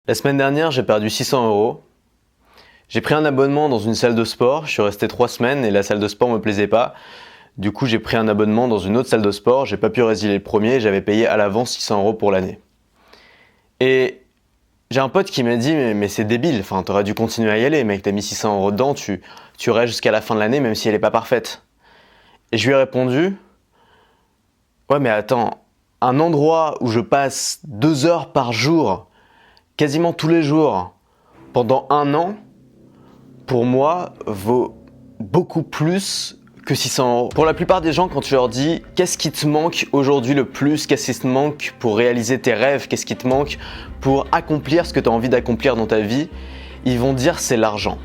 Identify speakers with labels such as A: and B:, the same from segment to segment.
A: La semaine dernière, j'ai perdu 600 €. J'ai pris un abonnement dans une salle de sport, je suis resté 3 semaines et la salle de sport me plaisait pas. Du coup, j'ai pris un abonnement dans une autre salle de sport, j'ai pas pu résilier le premier, j'avais payé à l'avance 600 € pour l'année. Et j'ai un pote qui m'a dit mais c'est débile, enfin t'aurais dû continuer à y aller, mec, t'as mis 600 € dedans, tu restes jusqu'à la fin de l'année même si elle est pas parfaite. Et je lui ai répondu, ouais mais attends, un endroit où je passe 2 heures par jour, quasiment tous les jours, pendant 1 an, pour moi, vaut beaucoup plus que 600 €. Pour la plupart des gens, quand tu leur dis qu'est-ce qui te manque aujourd'hui le plus, qu'est-ce qui te manque pour réaliser tes rêves, qu'est-ce qui te manque pour accomplir ce que tu as envie d'accomplir dans ta vie, ils vont dire c'est l'argent.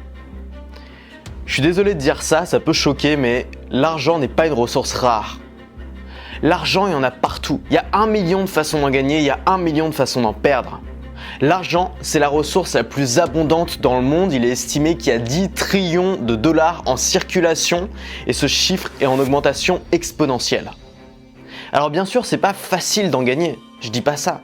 A: Je suis désolé de dire ça, ça peut choquer, mais l'argent n'est pas une ressource rare. L'argent, il y en a partout. Il y a 1 million de façons d'en gagner, il y a 1 million de façons d'en perdre. L'argent, c'est la ressource la plus abondante dans le monde. Il est estimé qu'il y a 10 trillions de dollars en circulation et ce chiffre est en augmentation exponentielle. Alors bien sûr, c'est pas facile d'en gagner, je dis pas ça.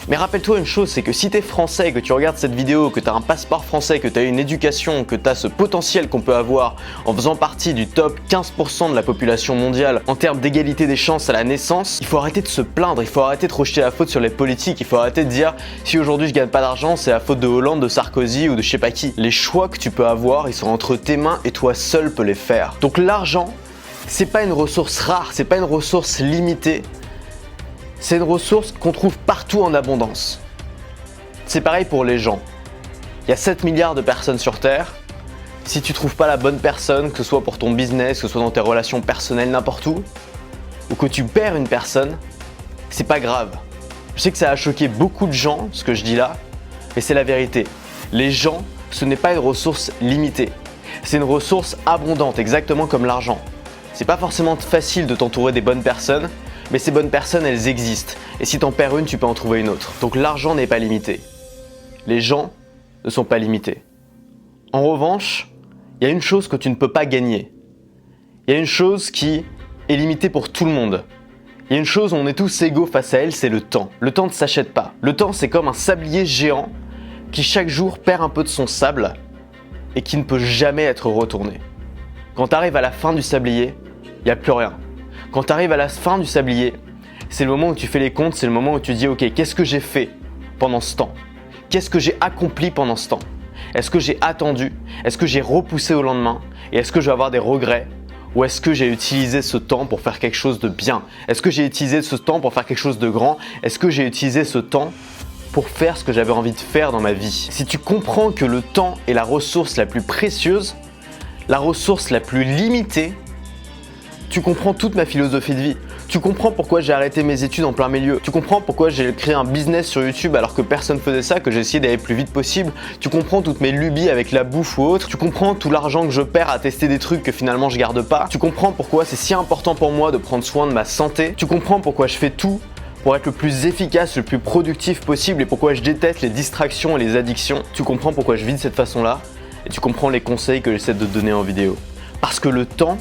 A: Mais rappelle-toi une chose, c'est que si t'es français, que tu regardes cette vidéo, que t'as un passeport français, que t'as une éducation, que t'as ce potentiel qu'on peut avoir en faisant partie du top 15% de la population mondiale en termes d'égalité des chances à la naissance, il faut arrêter de se plaindre, il faut arrêter de rejeter la faute sur les politiques, il faut arrêter de dire si aujourd'hui je gagne pas d'argent, c'est la faute de Hollande, de Sarkozy ou de je sais pas qui. Les choix que tu peux avoir, ils sont entre tes mains et toi seul peux les faire. Donc l'argent, c'est pas une ressource rare, c'est pas une ressource limitée. C'est une ressource qu'on trouve partout en abondance. C'est pareil pour les gens. Il y a 7 milliards de personnes sur Terre. Si tu trouves pas la bonne personne, que ce soit pour ton business, que ce soit dans tes relations personnelles, n'importe où, ou que tu perds une personne, c'est pas grave. Je sais que ça a choqué beaucoup de gens, ce que je dis là, mais c'est la vérité. Les gens, ce n'est pas une ressource limitée. C'est une ressource abondante, exactement comme l'argent. C'est pas forcément facile de t'entourer des bonnes personnes, mais ces bonnes personnes, elles existent. Et si t'en perds une, tu peux en trouver une autre. Donc l'argent n'est pas limité. Les gens ne sont pas limités. En revanche, il y a une chose que tu ne peux pas gagner. Il y a une chose qui est limitée pour tout le monde. Il y a une chose où on est tous égaux face à elle, c'est le temps. Le temps ne s'achète pas. Le temps, c'est comme un sablier géant qui chaque jour perd un peu de son sable et qui ne peut jamais être retourné. Quand tu arrives à la fin du sablier, il n'y a plus rien. Quand tu arrives à la fin du sablier, c'est le moment où tu fais les comptes, c'est le moment où tu dis ok, qu'est-ce que j'ai fait pendant ce temps? Qu'est-ce que j'ai accompli pendant ce temps? Est-ce que j'ai attendu? Est-ce que j'ai repoussé au lendemain? Et est-ce que je vais avoir des regrets? Ou est-ce que j'ai utilisé ce temps pour faire quelque chose de bien? Est-ce que j'ai utilisé ce temps pour faire quelque chose de grand? Est-ce que j'ai utilisé ce temps pour faire ce que j'avais envie de faire dans ma vie? Si tu comprends que le temps est la ressource la plus précieuse, la ressource la plus limitée, tu comprends toute ma philosophie de vie. Tu comprends pourquoi j'ai arrêté mes études en plein milieu. Tu comprends pourquoi j'ai créé un business sur YouTube alors que personne faisait ça, que j'ai essayé d'aller le plus vite possible. Tu comprends toutes mes lubies avec la bouffe ou autre. Tu comprends tout l'argent que je perds à tester des trucs que finalement je garde pas. Tu comprends pourquoi c'est si important pour moi de prendre soin de ma santé. Tu comprends pourquoi je fais tout pour être le plus efficace, le plus productif possible et pourquoi je déteste les distractions et les addictions. Tu comprends pourquoi je vis de cette façon-là et tu comprends les conseils que j'essaie de te donner en vidéo. Parce que le temps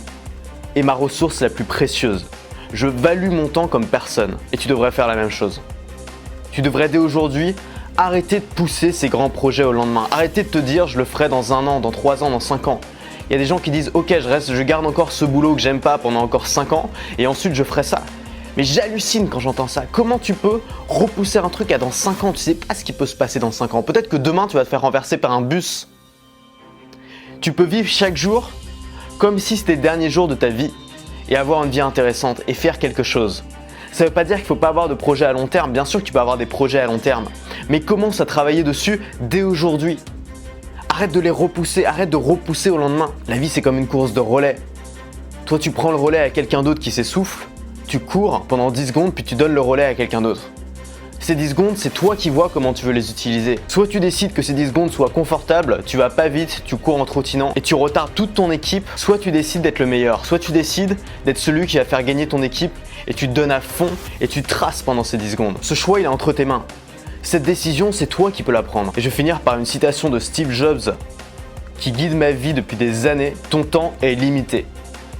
A: est ma ressource la plus précieuse. Je value mon temps comme personne et tu devrais faire la même chose. Tu devrais dès aujourd'hui arrêter de pousser ces grands projets au lendemain. Arrêter de te dire je le ferai dans 1 an, dans 3 ans, dans 5 ans. Il y a des gens qui disent ok, je garde encore ce boulot que j'aime pas pendant encore 5 ans et ensuite je ferai ça. Mais j'hallucine quand j'entends ça. Comment tu peux repousser un truc à dans 5 ans? Tu sais pas ce qui peut se passer dans 5 ans. Peut-être que demain tu vas te faire renverser par un bus. Tu peux vivre chaque jour comme si c'était le dernier jour de ta vie et avoir une vie intéressante et faire quelque chose. Ça ne veut pas dire qu'il ne faut pas avoir de projet à long terme. Bien sûr que tu peux avoir des projets à long terme, mais commence à travailler dessus dès aujourd'hui. Arrête de les repousser, arrête de repousser au lendemain. La vie, c'est comme une course de relais. Toi, tu prends le relais à quelqu'un d'autre qui s'essouffle, tu cours pendant 10 secondes, puis tu donnes le relais à quelqu'un d'autre. Ces 10 secondes, c'est toi qui vois comment tu veux les utiliser. Soit tu décides que ces 10 secondes soient confortables, tu vas pas vite, tu cours en trottinant et tu retardes toute ton équipe. Soit tu décides d'être le meilleur, soit tu décides d'être celui qui va faire gagner ton équipe et tu te donnes à fond et tu traces pendant ces 10 secondes. Ce choix, il est entre tes mains. Cette décision, c'est toi qui peux la prendre. Et je vais finir par une citation de Steve Jobs qui guide ma vie depuis des années. Ton temps est limité.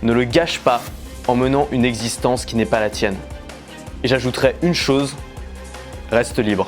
A: Ne le gâche pas en menant une existence qui n'est pas la tienne. Et j'ajouterai une chose, reste libre.